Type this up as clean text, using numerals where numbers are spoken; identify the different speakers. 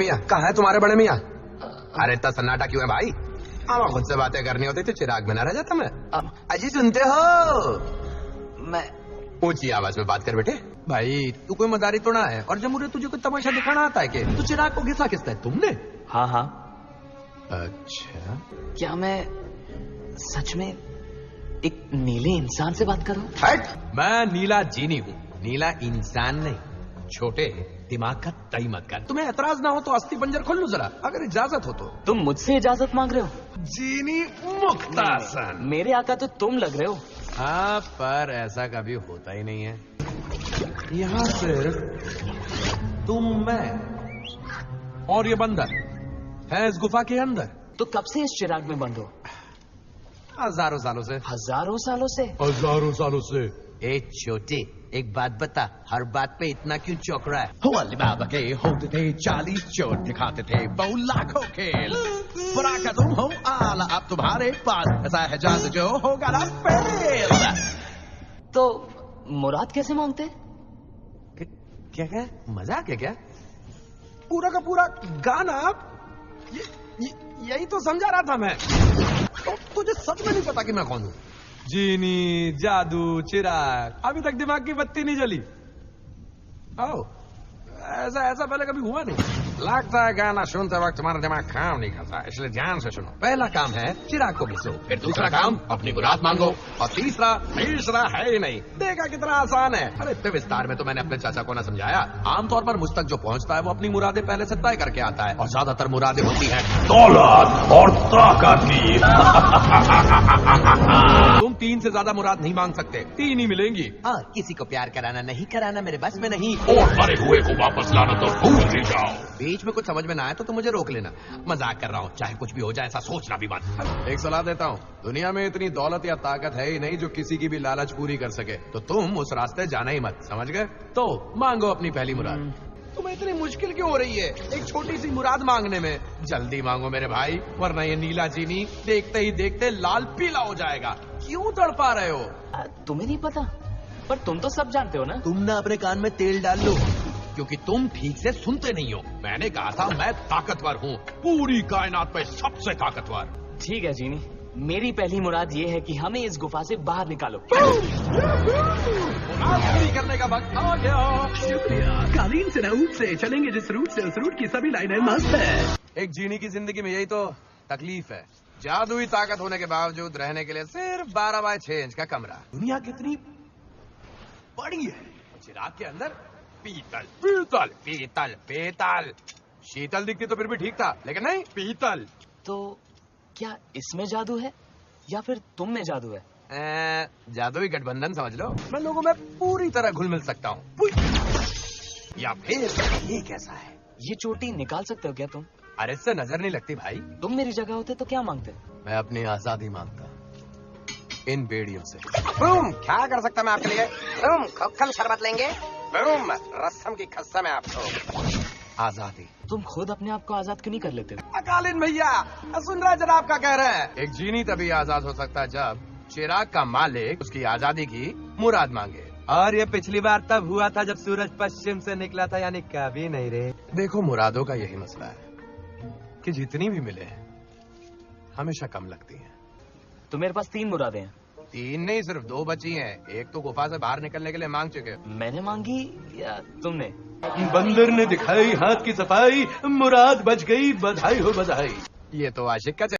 Speaker 1: मियाँ? कहाँ है तुम्हारे बड़े मियाँ? अरे इतना सन्नाटा क्यों है भाई? अब खुद से बातें करनी होती तो चिराग में ना रह जाता मैं। अजी सुनते हो?
Speaker 2: मैं
Speaker 1: ऊंची आवाज में बात कर बेटे। भाई तू कोई मदारी तो ना है, और जब मुझे तुझे कोई तमाशा दिखाना आता है कि तू चिराग को घिसा किसता है तुमने?
Speaker 2: हाँ हाँ।
Speaker 1: अच्छा,
Speaker 2: क्या मैं सच में एक नीले इंसान से बात करूं?
Speaker 1: हट। मैं नीला जीनी हूँ, नीला इंसान नहीं। छोटे दिमाग का तय मत कर। तुम्हें एतराज ना हो तो अस्थि पंजर खोल लो जरा, अगर इजाजत हो तो।
Speaker 2: तुम मुझसे इजाजत मांग रहे हो?
Speaker 1: जीनी मुख्तासन।
Speaker 2: मेरे आका तो तुम लग रहे हो।
Speaker 1: हाँ, पर ऐसा कभी होता ही नहीं है। यहाँ सिर्फ तुम, मैं और ये बंदर है इस गुफा के अंदर।
Speaker 2: तो कब से इस चिराग में बंद हो?
Speaker 1: हजारों सालों से।
Speaker 2: हजारों सालों से?
Speaker 1: हजारों सालों से।
Speaker 3: ए छोटे, एक बात बता, हर बात पे इतना क्यों चौंक रहा है?
Speaker 4: हो अली बाबा के होते थे 40 चोट दिखाते थे बहु लाखों खेल। बुरा क्या तुम हो आला अब तुम्हारे पास ऐसा है जादू जो होगा ना फेल।
Speaker 2: तो मुराद कैसे मांगते?
Speaker 1: क्या क्या मजाक है क्या? पूरा का पूरा गाना यही तो समझा रहा था मैं। तो तुझे सच में नहीं पता कि मैं कौन हूँ? जीनी, जादू, चिराग, अभी तक दिमाग की बत्ती नहीं जली। आओ, ऐसा पहले कभी हुआ नहीं। लगता है गाना सुनते वक्त तुम्हारा दिमाग काम नहीं करता, इसलिए ध्यान से सुनो। पहला काम है चिराग को घिसो, फिर दूसरा काम अपनी मुराद मांगो, और तीसरा है ही नहीं। देखा कितना आसान है। अरे इतने विस्तार में तो मैंने अपने चाचा को ना समझाया। आमतौर पर मुझ तक जो पहुंचता है वो अपनी मुरादें पहले से तय करके आता है, और ज्यादातर मुरादें होती हैं
Speaker 4: दौलत और ताकत की।
Speaker 1: तुम 3 से ज्यादा मुराद नहीं मांग सकते, 3 ही मिलेंगी।
Speaker 3: और किसी को प्यार कराना नहीं कराना मेरे बस में नहीं।
Speaker 4: और मरे हुए को वापस लाना तो भूल ही जाओ।
Speaker 1: बीच में कुछ समझ में ना आए तो मुझे रोक लेना। मजाक कर रहा हूँ, चाहे कुछ भी हो जाए ऐसा सोचना भी मत। एक सलाह देता हूँ, दुनिया में इतनी दौलत या ताकत है ही नहीं जो किसी की भी लालच पूरी कर सके, तो तुम उस रास्ते जाना ही मत, समझ गए? तो मांगो अपनी पहली मुराद। तुम्हें इतनी मुश्किल क्यों हो रही है एक छोटी सी मुराद मांगने में? जल्दी मांगो मेरे भाई, वरना ये नीला जीनी देखते ही देखते लाल पीला हो जाएगा। क्यों तड़पा रहे हो?
Speaker 2: तुम्हें नहीं पता, पर तुम तो सब जानते हो ना।
Speaker 3: तुम ना अपने कान में तेल डाल लो,
Speaker 1: क्योंकि तुम ठीक से सुनते नहीं हो। मैंने कहा था मैं ताकतवर हूँ, पूरी कायनात में सबसे ताकतवर।
Speaker 2: ठीक है जीनी, मेरी पहली मुराद ये है कि हमें इस गुफा से बाहर निकालो।
Speaker 1: पूरी करने का वक्त आ गया।
Speaker 4: शुक्रिया। कालीन से न ऊट से चलेंगे जिस रूट से, उस रूट की सभी लाइनें मस्त है।
Speaker 1: एक जीनी की जिंदगी में यही तो तकलीफ है, जादुई ताकत होने के बावजूद रहने के लिए सिर्फ 12 बाय 6 इंच का कमरा। दुनिया कितनी बड़ी है, चिराग के अंदर पीतल पीतल पीतल पीतल। शीतल दिखती तो फिर भी ठीक था, लेकिन नहीं, पीतल।
Speaker 2: तो क्या इसमें जादू है या फिर तुम में जादू है?
Speaker 1: जादुई गठबंधन समझ लो। मैं लोगों में पूरी तरह घुल मिल सकता हूँ। या फिर ये कैसा है?
Speaker 2: ये चोटी निकाल सकते हो क्या तुम?
Speaker 1: अरे इससे नजर नहीं लगती भाई।
Speaker 2: तुम मेरी जगह होते तो क्या मांगते?
Speaker 1: मैं अपनी आजादी मांगता, इन बेड़ियों से। क्या कर सकता मैं आपके लिए? खोखल शरबत लेंगे? रस्म की कसम है आपको। आजादी।
Speaker 2: तुम खुद अपने आप को आजाद क्यों नहीं कर लेते?
Speaker 1: अकालीन भैया, सुन रहा जनाब का कह रहे हैं। एक जीनी तभी आजाद हो सकता है जब चिराग का मालिक उसकी आजादी की मुराद मांगे।
Speaker 5: और ये पिछली बार तब हुआ था जब सूरज पश्चिम से निकला था, यानी कभी नहीं रे।
Speaker 1: देखो मुरादों का यही मसला है कि जितनी भी मिले हमेशा कम लगती हैं।
Speaker 2: तो मेरे पास 3 मुरादें हैं।
Speaker 1: 3 नहीं, सिर्फ 2 बची हैं। एक तो गुफा से बाहर निकलने के लिए मांग चुके।
Speaker 2: मैंने मांगी या तुमने?
Speaker 4: बंदर ने दिखाई हाथ की सफाई, मुराद बच गई, बधाई हो बधाई।
Speaker 1: ये तो आशिक का